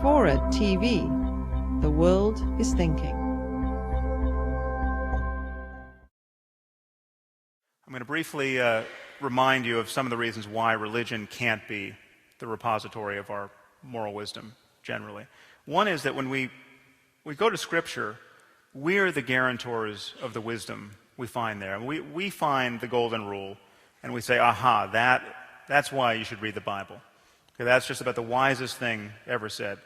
Fora TV. The world is thinking. I'm going to briefly remind you of some of the reasons why religion can't be the repository of our moral wisdom generally. One is that when we go to Scripture, we're the guarantors of the wisdom we find there. We find the golden rule, and we say, aha, that's why you should read the Bible. Okay, that's just about the wisest thing ever said.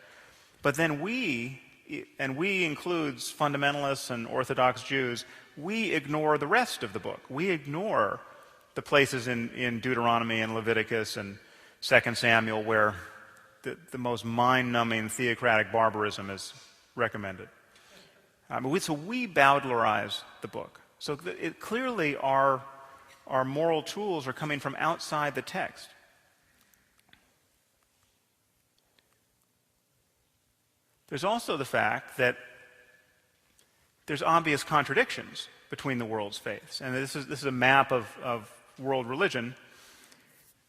But then we includes fundamentalists and Orthodox Jews, we ignore the rest of the book. We ignore the places in Deuteronomy and Leviticus and 2 Samuel where the most mind-numbing theocratic barbarism is recommended. So we bowdlerize the book. So clearly our moral tools are coming from outside the text. There's also the fact that there's obvious contradictions between the world's faiths. And this is a map of world religion.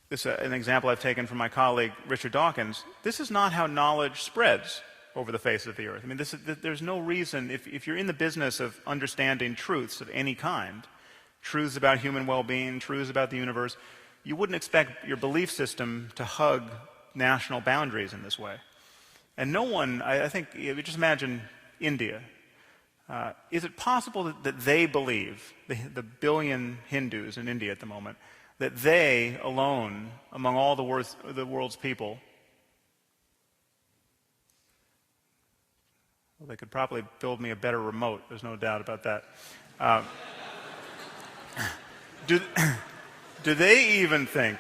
This is an example I've taken from my colleague Richard Dawkins. This is not how knowledge spreads over the face of the earth. I mean, there's no reason, if you're in the business of understanding truths of any kind, truths about human well-being, truths about the universe, you wouldn't expect your belief system to hug national boundaries in this way. And no one, I think, just imagine India. Is it possible that they believe, the billion Hindus in India at the moment, that they alone, among all the world's people, well, they could probably build me a better remote, there's no doubt about that. Do they even think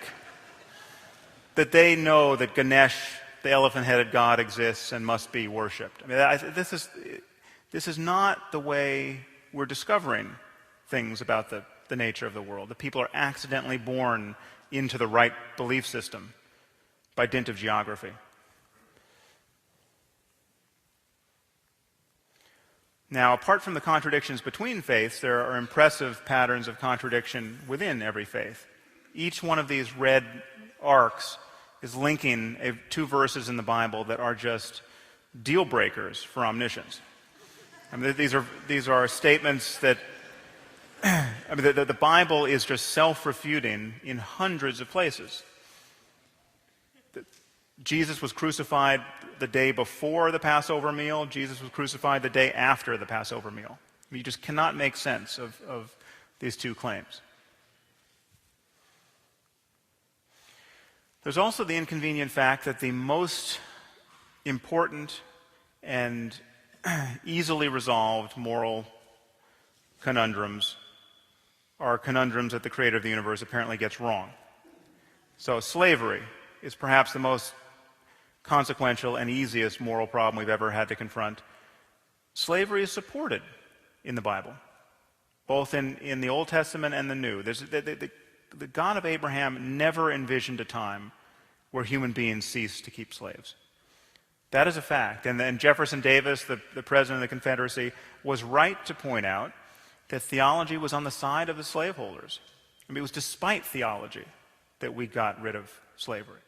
that they know that Ganesh, the elephant-headed god, exists and must be worshipped? I mean, this is not the way we're discovering things about the nature of the world. The people are accidentally born into the right belief system by dint of geography. Now, apart from the contradictions between faiths, there are impressive patterns of contradiction within every faith. Each one of these red arcs is linking two verses in the Bible that are just deal breakers for omniscience. I mean, these are statements that the Bible is just self-refuting in hundreds of places. Jesus was crucified the day before the Passover meal. Jesus was crucified the day after the Passover meal. I mean, you just cannot make sense of these two claims. There's also the inconvenient fact that the most important and easily resolved moral conundrums are conundrums that the creator of the universe apparently gets wrong. So slavery is perhaps the most consequential and easiest moral problem we've ever had to confront. Slavery is supported in the Bible, both in the Old Testament and the New. The God of Abraham never envisioned a time where human beings ceased to keep slaves. That is a fact. And then Jefferson Davis, the president of the Confederacy, was right to point out that theology was on the side of the slaveholders. I mean, it was despite theology that we got rid of slavery.